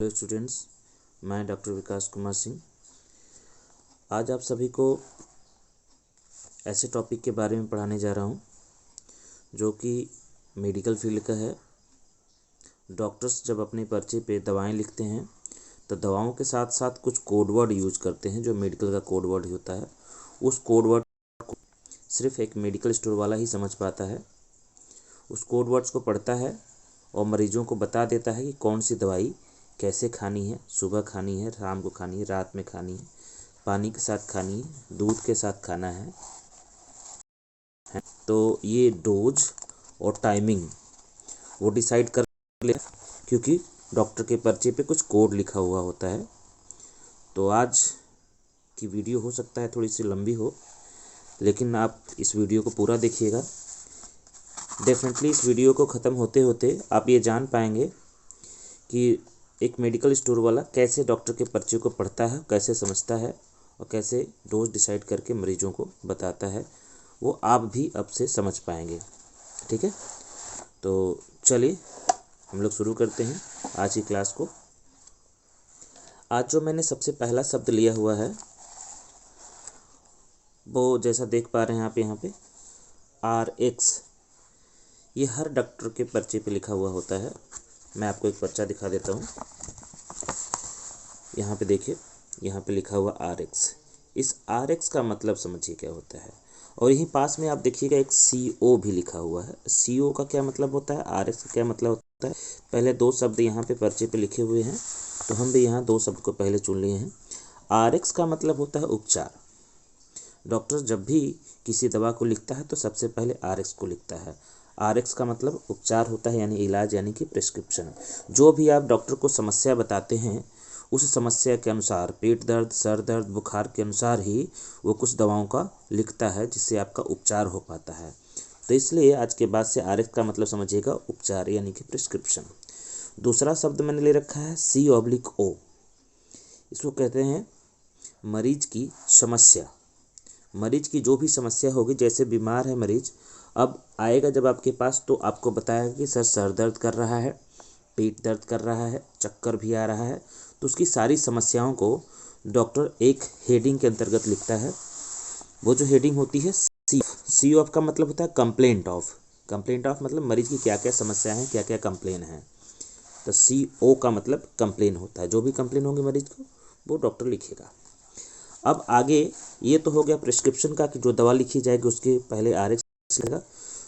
Hello students, मैं doctor विकास कुमार सिंह। आज आप सभी को ऐसे टॉपिक के बारे में पढ़ाने जा रहा हूँ जो कि मेडिकल फील्ड का है। डॉक्टर्स जब अपने पर्चे पे दवाएं लिखते हैं तो दवाओं के साथ साथ कुछ कोड वर्ड यूज करते हैं जो मेडिकल का कोड वर्ड होता है। उस कोड वर्ड को सिर्फ एक मेडिकल स्टोर वाला ही समझ पाता है। उस कोड वर्ड्स को पढ़ता है और मरीजों को बता देता है कि कौन सी दवाई कैसे खानी है, सुबह खानी है, शाम को खानी है, रात में खानी है, पानी के साथ खानी है, दूध के साथ खाना है। तो ये डोज और टाइमिंग वो डिसाइड कर ले, क्योंकि डॉक्टर के पर्चे पे कुछ कोड लिखा हुआ होता है। तो आज की वीडियो हो सकता है थोड़ी सी लंबी हो, लेकिन आप इस वीडियो को पूरा देखिएगा। डेफिनेटली इस वीडियो को ख़त्म होते होते आप ये जान पाएंगे कि एक मेडिकल स्टोर वाला कैसे डॉक्टर के पर्चे को पढ़ता है, कैसे समझता है और कैसे डोज डिसाइड करके मरीजों को बताता है। वो आप भी अब से समझ पाएंगे। ठीक है, तो चलिए हम लोग शुरू करते हैं आज की क्लास को। आज जो मैंने सबसे पहला शब्द लिया हुआ है वो जैसा देख पा रहे हैं आप यहाँ पे RX। ये हर डॉक्टर के पर्चे पे लिखा हुआ होता है। मैं आपको एक पर्चा दिखा देता हूँ। यहाँ पे देखिए, यहाँ पे लिखा हुआ RX। इस RX का मतलब समझिए क्या होता है। और यहीं पास में आप देखिएगा एक CO भी लिखा हुआ है। CO का क्या मतलब होता है, RX का क्या मतलब होता है। पहले दो शब्द यहाँ पे पर्चे पे लिखे हुए हैं, तो हम भी यहाँ दो शब्द को पहले चुन लिए हैं। RX का मतलब होता है उपचार। डॉक्टर जब भी किसी दवा को लिखता है तो सबसे पहले RX को लिखता है। RX का मतलब उपचार होता है, यानी इलाज, यानी कि प्रिस्क्रिप्शन। जो भी आप डॉक्टर को समस्या बताते हैं उस समस्या के अनुसार, पेट दर्द, सर दर्द, बुखार के अनुसार ही वो कुछ दवाओं का लिखता है जिससे आपका उपचार हो पाता है। तो इसलिए आज के बाद से RX का मतलब समझिएगा उपचार, यानी कि प्रिस्क्रिप्शन। दूसरा शब्द मैंने ले रखा है C/O। इसको कहते हैं मरीज की समस्या। मरीज की जो भी समस्या होगी, जैसे बीमार है मरीज, अब आएगा जब आपके पास तो आपको बताएगा कि सर दर्द कर रहा है, पेट दर्द कर रहा है, चक्कर भी आ रहा है। तो उसकी सारी समस्याओं को डॉक्टर एक हेडिंग के अंतर्गत लिखता है। वो जो हेडिंग होती है सी ऑफ का मतलब होता है कंप्लेंट ऑफ। कंप्लेंट ऑफ मतलब मरीज की क्या क्या समस्या है, क्या क्या कंप्लेन है। तो CO का मतलब कंप्लेन होता है। जो भी कंप्लेन होंगे मरीज को वो डॉक्टर लिखेगा। अब आगे ये तो हो गया प्रिस्क्रिप्शन का कि जो दवा लिखी जाएगी उसके पहले RX लिखेगा।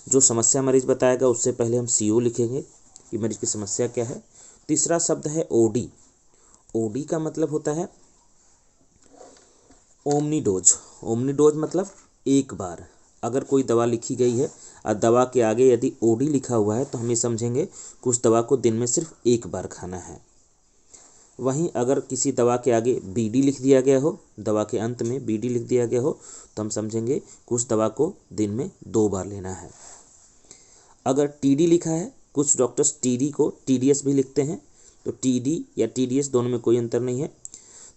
जो समस्या मरीज बताएगा उससे पहले हम CO लिखेंगे कि मरीज की समस्या क्या है। तीसरा शब्द है OD। OD का मतलब होता है ओमनी डोज। ओमनी डोज मतलब एक बार। अगर कोई दवा लिखी गई है और दवा के आगे यदि OD लिखा हुआ है तो हम ये समझेंगे कि उस दवा को दिन में सिर्फ एक बार खाना है। वहीं अगर किसी दवा के आगे BD लिख दिया गया हो, दवा के अंत में BD लिख दिया गया हो, तो हम समझेंगे कि उस दवा को दिन में 2 बार लेना है। अगर TD लिखा है, कुछ डॉक्टर्स TD को TDS भी लिखते हैं, तो TD या TDS दोनों में कोई अंतर नहीं है।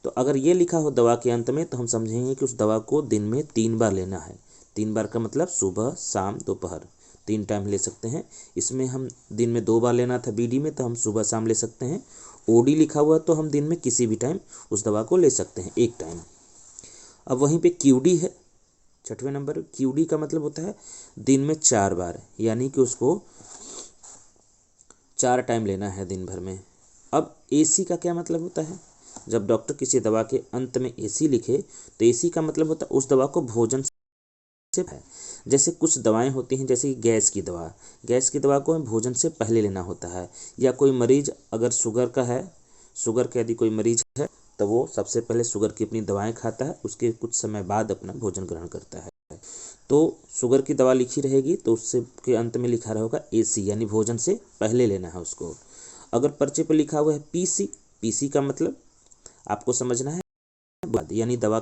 तो अगर ये लिखा हो दवा के अंत में तो हम समझेंगे कि उस दवा को दिन में 3 बार लेना है। 3 बार का मतलब सुबह, शाम, दोपहर, 3 टाइम ले सकते हैं। इसमें हम दिन में 2 बार लेना था BD में, तो हम सुबह शाम ले सकते हैं। OD लिखा हुआ तो हम दिन में किसी भी टाइम उस दवा को ले सकते हैं, एक टाइम। अब वहीं पे QD है, 6वें नंबर। QD का मतलब होता है दिन में 4 बार, यानी कि उसको 4 टाइम लेना है दिन भर में। अब AC का क्या मतलब होता है। जब डॉक्टर किसी दवा के अंत में AC लिखे तो AC का मतलब होता है उस दवा को भोजन से है। जैसे कुछ दवाएं होती हैं, जैसे कि गैस की दवा। गैस की दवा को हमें भोजन से पहले लेना होता है। या कोई मरीज अगर शुगर का है, शुगर का यदि कोई मरीज है तो वो सबसे पहले शुगर की अपनी दवाएं खाता है, उसके कुछ समय बाद अपना भोजन ग्रहण करता है। तो शुगर की दवा लिखी रहेगी तो उससे के अंत में लिखा रहेगा AC, यानी भोजन से पहले लेना है उसको। अगर पर्चे पर लिखा हुआ है PC का मतलब आपको समझना है बाद, यानी दवा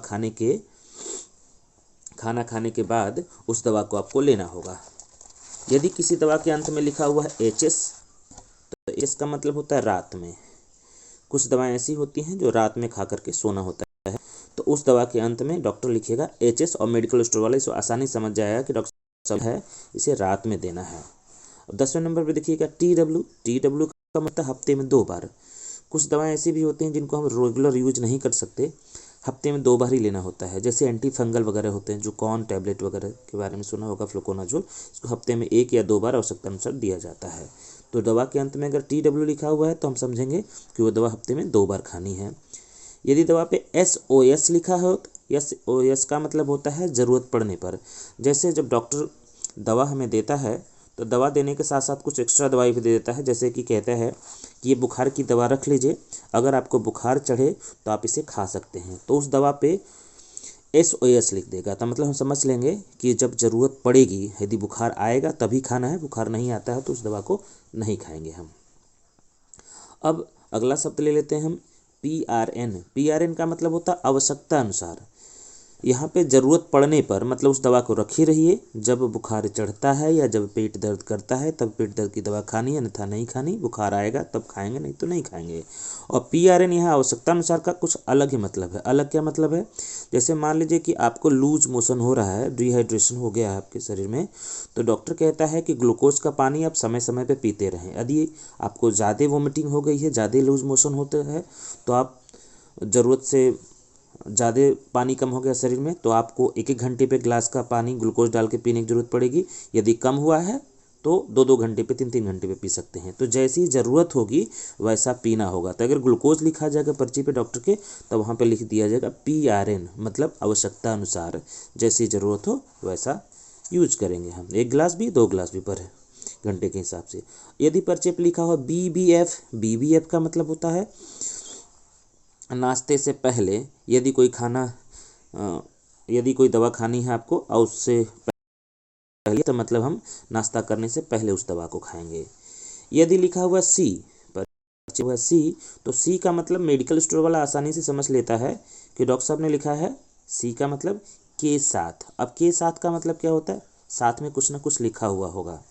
खाना खाने के बाद उस दवा को आपको लेना होगा। यदि किसी दवा के अंत में लिखा हुआ है HS, तो HS का मतलब होता है रात में। कुछ दवाएं ऐसी होती हैं जो रात में खा करके सोना होता है, तो उस दवा के अंत में डॉक्टर लिखेगा HS, और मेडिकल स्टोर वाले इसको आसानी समझ जाएगा कि डॉक्टर है इसे रात में देना है। अब 10वें नंबर पर देखिएगा TW का मतलब हफ्ते में 2 बार। कुछ दवाएं ऐसी भी होती हैं जिनको हम रेगुलर यूज नहीं कर सकते, हफ्ते में 2 बार ही लेना होता है। जैसे एंटी फंगल वगैरह होते हैं, जो कॉर्न टैबलेट वगैरह के बारे में सुना होगा, फ्लुकोनाजोल, इसको हफ्ते में 1 या 2 बार आवश्यकता अनुसार दिया जाता है। तो दवा के अंत में अगर TW लिखा हुआ है तो हम समझेंगे कि वो दवा हफ्ते में 2 बार खानी है। यदि दवा पे SOS लिखा हो, SOS का मतलब होता है ज़रूरत पड़ने पर। जैसे जब डॉक्टर दवा हमें देता है तो दवा देने के साथ साथ कुछ एक्स्ट्रा दवाई भी दे देता है, जैसे कि कहता है कि ये बुखार की दवा रख लीजिए, अगर आपको बुखार चढ़े तो आप इसे खा सकते हैं, तो उस दवा पे SOS लिख देगा। तो मतलब हम समझ लेंगे कि जब ज़रूरत पड़ेगी, यदि बुखार आएगा तभी खाना है, बुखार नहीं आता है तो उस दवा को नहीं खाएंगे हम। अब अगला शब्द ले लेते हैं हम PRN। PRN का मतलब होता है आवश्यकता अनुसार। यहाँ पे ज़रूरत पड़ने पर मतलब उस दवा को रखे रहिए, जब बुखार चढ़ता है या जब पेट दर्द करता है तब पेट दर्द की दवा खानी है, अन्यथा नहीं खानी। बुखार आएगा तब खाएंगे, नहीं तो नहीं खाएंगे। और PRN यहाँ आवश्यकता अनुसार का कुछ अलग ही मतलब है। अलग क्या मतलब है? जैसे मान लीजिए कि आपको लूज मोशन हो रहा है, डिहाइड्रेशन हो गया है आपके शरीर में, तो डॉक्टर कहता है कि ग्लूकोज का पानी आप समय समय पर पीते रहें। यदि आपको ज़्यादा वोमिटिंग हो गई है, ज़्यादा लूज मोशन होता है, तो आप ज़रूरत से ज़्यादा पानी कम हो गया शरीर में, तो आपको 1-1 घंटे पे ग्लास का पानी ग्लूकोज डाल के पीने की ज़रूरत पड़ेगी। यदि कम हुआ है तो 2-2 घंटे पे, 3-3 घंटे पे पी सकते हैं। तो जैसी ज़रूरत होगी वैसा पीना होगा। तो अगर ग्लूकोज लिखा जाएगा पर्ची पे डॉक्टर के, तो वहाँ पे लिख दिया जाएगा PRN, मतलब आवश्यकता अनुसार, जैसी ज़रूरत हो वैसा यूज करेंगे हम। 1 गिलास भी, 2 गिलास भी पर घंटे के हिसाब से। यदि पर्चे पे लिखा हुआ BBF का मतलब होता है नाश्ते से पहले, यदि कोई दवा खानी है आपको और उससे पहले, तो मतलब हम नाश्ता करने से पहले उस दवा को खाएंगे। यदि लिखा हुआ C, तो C का मतलब मेडिकल स्टोर वाला आसानी से समझ लेता है कि डॉक्टर साहब ने लिखा है C का मतलब के साथ। अब के साथ का मतलब क्या होता है? साथ में कुछ ना कुछ लिखा हुआ होगा।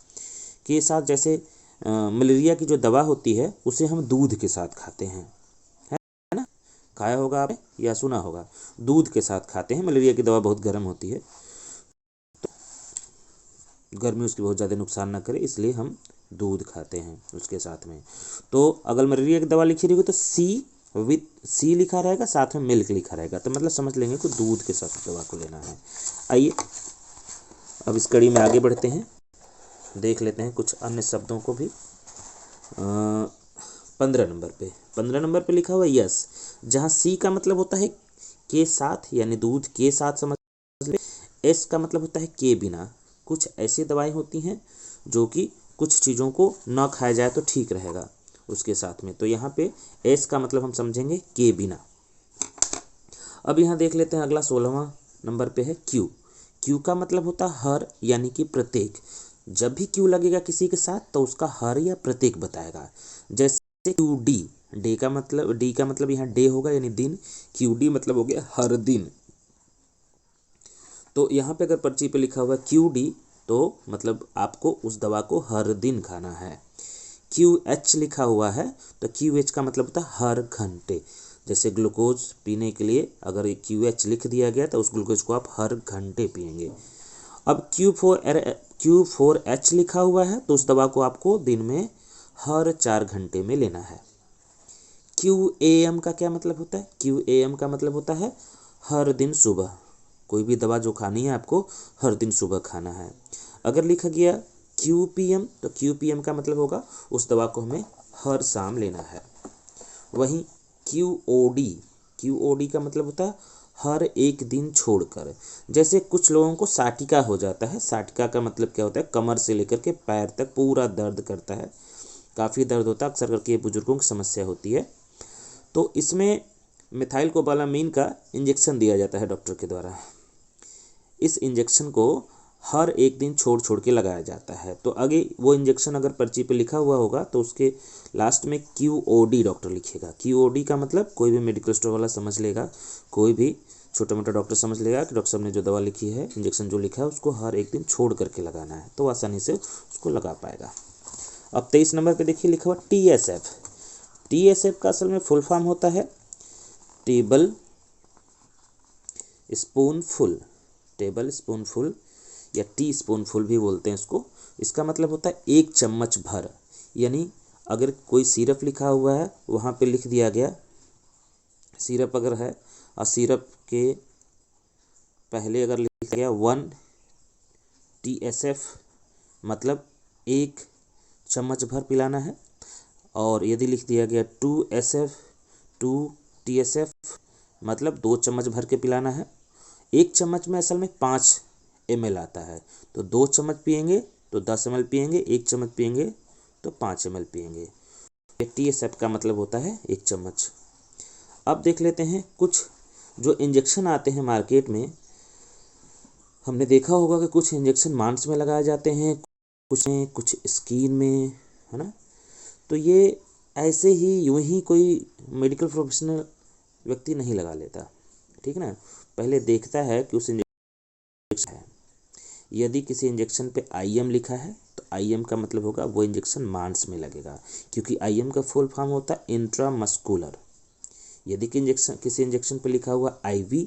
के साथ जैसे मलेरिया की जो दवा होती है उसे हम दूध के साथ खाते हैं, खाया होगा आपने या सुना होगा, दूध के साथ खाते हैं। मलेरिया की दवा बहुत गर्म होती है, तो गर्मी उसकी बहुत ज़्यादा नुकसान ना करे, इसलिए हम दूध खाते हैं उसके साथ में। तो अगर मलेरिया की दवा लिखी रहेगी तो C लिखा रहेगा, साथ में मिल्क लिखा रहेगा, तो मतलब समझ लेंगे कि दूध के साथ दवा को लेना है। आइए अब इस कड़ी में आगे बढ़ते हैं, देख लेते हैं कुछ अन्य शब्दों को भी। 15 नंबर पे लिखा हुआ यस, जहाँ C का मतलब होता है के साथ, यानी दूध के साथ समझ ले। S का मतलब होता है के बिना। कुछ ऐसी दवाएं होती हैं जो कि कुछ चीज़ों को ना खाया जाए तो ठीक रहेगा उसके साथ में, तो यहाँ पे S का मतलब हम समझेंगे के बिना। अब यहाँ देख लेते हैं अगला 16वां नंबर पे है Q का मतलब होता है हर, यानी कि प्रत्येक। जब भी Q लगेगा किसी के साथ तो उसका हर या प्रत्येक बताएगा। जैसे QD, डी का मतलब यहाँ डे होगा यानी दिन, QD मतलब हो गया हर दिन। तो यहाँ पे अगर पर्ची पे लिखा हुआ है QD, तो मतलब आपको उस दवा को हर दिन खाना है। QH लिखा हुआ है तो QH का मतलब होता है हर घंटे। जैसे ग्लूकोज पीने के लिए अगर QH लिख दिया गया तो उस ग्लूकोज को आप हर घंटे पिएंगे। अब Q4H लिखा हुआ है तो उस दवा को आपको दिन में हर 4 घंटे में लेना है। QAM का क्या मतलब होता है? QAM का मतलब होता है हर दिन सुबह। कोई भी दवा जो खानी है आपको हर दिन सुबह खाना है। अगर लिखा गया QPM तो QPM का मतलब होगा उस दवा को हमें हर शाम लेना है। वहीं QOD का मतलब होता है हर एक दिन छोड़कर। जैसे कुछ लोगों को साटिका हो जाता है। साटिका का मतलब क्या होता है? कमर से लेकर के पैर तक पूरा दर्द करता है, काफ़ी दर्द होता है, अक्सर करके बुजुर्गों की समस्या होती है। तो इसमें मिथाइल कोबालामीन का इंजेक्शन दिया जाता है डॉक्टर के द्वारा। इस इंजेक्शन को हर एक दिन छोड़ छोड़ के लगाया जाता है। तो आगे वो इंजेक्शन अगर पर्ची पे लिखा हुआ होगा तो उसके लास्ट में QOD डॉक्टर लिखेगा। QOD का मतलब कोई भी मेडिकल स्टोर वाला समझ लेगा, कोई भी छोटा मोटा डॉक्टर समझ लेगा कि डॉक्टर साहब ने जो दवा लिखी है, इंजेक्शन जो लिखा है उसको हर एक दिन छोड़ करके लगाना है, तो आसानी से उसको लगा पाएगा। अब 23 नंबर पे देखिए लिखा हुआ TSF का असल में फुल फॉर्म होता है टेबल स्पूनफुल या टी स्पूनफुल भी बोलते हैं इसको। इसका मतलब होता है 1 चम्मच भर, यानी अगर कोई सिरप लिखा हुआ है वहाँ पे लिख दिया गया, सिरप अगर है और सिरप के पहले अगर लिखा गया 1 TSF मतलब 1 चम्मच भर पिलाना है, और यदि लिख दिया गया 2 TSF मतलब 2 चम्मच भर के पिलाना है। 1 चम्मच में असल में 5 ml आता है, तो 2 चम्मच पिएंगे तो 10 ml पिएंगे, 1 चम्मच पिएंगे तो 5 ml पिएंगे। TSF का मतलब होता है 1 चम्मच। अब देख लेते हैं कुछ जो इंजेक्शन आते हैं मार्केट में। हमने देखा होगा कि कुछ इंजेक्शन मांस में लगाए जाते हैं, कुछ स्किन में, है ना। तो ये ऐसे ही यूं ही कोई मेडिकल प्रोफेशनल व्यक्ति नहीं लगा लेता, ठीक है ना। पहले देखता है कि उस इंजेक्शन है, यदि किसी इंजेक्शन पे IM लिखा है तो IM का मतलब होगा वो इंजेक्शन मांस में लगेगा, क्योंकि IM का फुल फॉर्म होता है इंट्रामस्कुलर। यदि किसी इंजेक्शन पे लिखा हुआ IV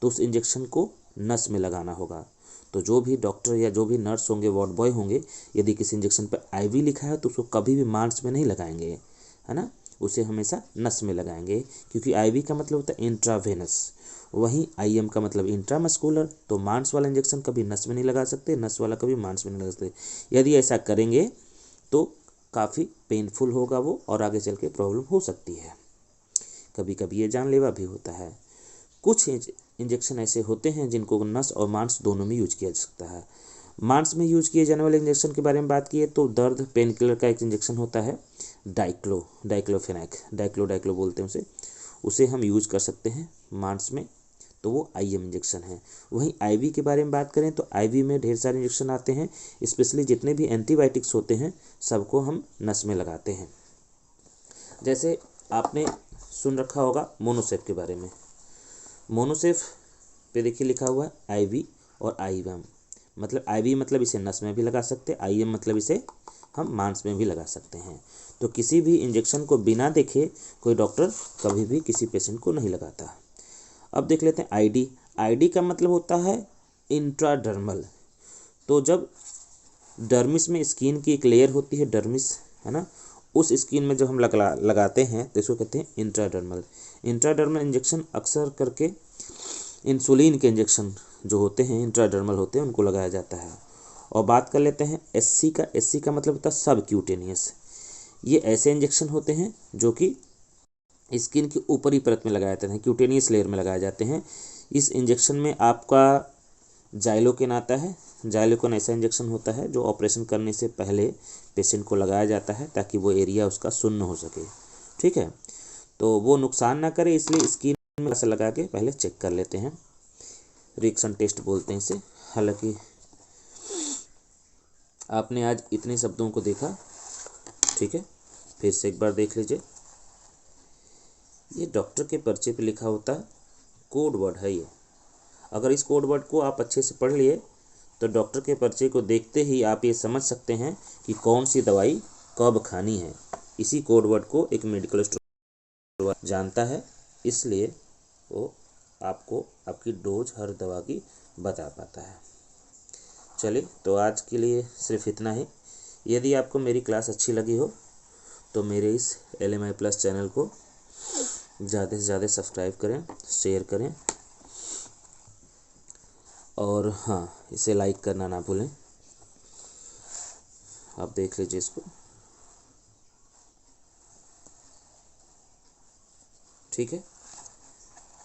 तो उस इंजेक्शन को नस में लगाना होगा। तो जो भी डॉक्टर या जो भी नर्स होंगे, वार्ड बॉय होंगे, यदि किसी इंजेक्शन पे IV लिखा है तो उसको कभी भी मांस में नहीं लगाएंगे, है ना, उसे हमेशा नस में लगाएंगे, क्योंकि IV का मतलब होता है इंट्रावेनस, वहीं IM का मतलब इंट्रामस्कुलर। तो मांस वाला इंजेक्शन कभी नस में नहीं लगा सकते, नस वाला कभी मांस में नहीं लगा सकते। यदि ऐसा करेंगे तो काफ़ी पेनफुल होगा वो, और आगे चल के प्रॉब्लम हो सकती है, कभी कभी ये जानलेवा भी होता है। कुछ इंजेक्शन ऐसे होते हैं जिनको नस और मांस दोनों में यूज किया जा सकता है। मांस में यूज किए जाने वाले इंजेक्शन के बारे में बात किए तो दर्द पेन किलर का एक इंजेक्शन होता है डाइक्लोफेनाक, डाइक्लो बोलते हैं उसे हम यूज कर सकते हैं मांस में, तो वो IM इंजेक्शन है। वहीं IV के बारे में बात करें तो IV में ढेर सारे इंजेक्शन आते हैं, स्पेशली जितने भी एंटीबायोटिक्स होते हैं सबको हम नस में लगाते हैं। जैसे आपने सुन रखा होगा मोनोसेफ के बारे में। मोनोसेफ पे देखिए लिखा हुआ है IV और IM, मतलब IV मतलब इसे नस में भी लगा सकते हैं, IM मतलब इसे हम मांस में भी लगा सकते हैं। तो किसी भी इंजेक्शन को बिना देखे कोई डॉक्टर कभी भी किसी पेशेंट को नहीं लगाता। अब देख लेते हैं ID का मतलब होता है इंट्राडर्मल। तो जब डर्मिस में स्किन की एक लेयर होती है, डर्मिस, है ना, उस स्किन में जब हम लगाते हैं तो इसको कहते हैं इंट्राडर्मल। इंट्राडर्मल इंजेक्शन अक्सर करके इंसुलिन के इंजेक्शन जो होते हैं इंट्राडर्मल होते हैं, उनको लगाया जाता है। और बात कर लेते हैं SC का मतलब होता है सबक्यूटेनियस। ये ऐसे इंजेक्शन होते हैं जो कि स्किन की ऊपरी परत में लगाए जाते हैं, क्यूटेनियस लेयर में लगाए जाते हैं। इस इंजेक्शन में आपका जाइलोकेन आता है। जाइलोकेन ऐसा इंजेक्शन होता है जो ऑपरेशन करने से पहले पेशेंट को लगाया जाता है ताकि वो एरिया उसका सुन्न हो सके, ठीक है, तो वो नुकसान ना करे, इसलिए स्किन में ऐसा लगा के पहले चेक कर लेते हैं। रिएक्शन टेस्ट बोलते हैं इसे। हालांकि आपने आज इतने शब्दों को देखा, ठीक है, फिर से एक बार देख लीजिए। ये डॉक्टर के पर्चे पे लिखा होता है, कोड वर्ड है ये। अगर इस कोड वर्ड को आप अच्छे से पढ़ लिए तो डॉक्टर के पर्चे को देखते ही आप ये समझ सकते हैं कि कौन सी दवाई कब खानी है। इसी कोड वर्ड को एक मेडिकल स्टोर जानता है, इसलिए वो आपको आपकी डोज हर दवा की बता पाता है। चलिए, तो आज के लिए सिर्फ इतना ही। यदि आपको मेरी क्लास अच्छी लगी हो तो मेरे इस LMI प्लस चैनल को ज़्यादा से ज़्यादा सब्सक्राइब करें, शेयर करें, और हाँ, इसे लाइक करना ना भूलें। आप देख लीजिए इसको, ठीक है।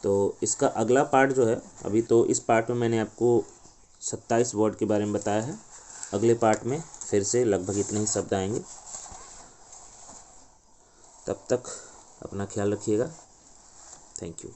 तो इसका अगला पार्ट जो है, अभी तो इस पार्ट में मैंने आपको 27 वर्ड के बारे में बताया है, अगले पार्ट में फिर से लगभग इतने ही शब्द आएंगे। तब तक अपना ख्याल रखिएगा। Thank you.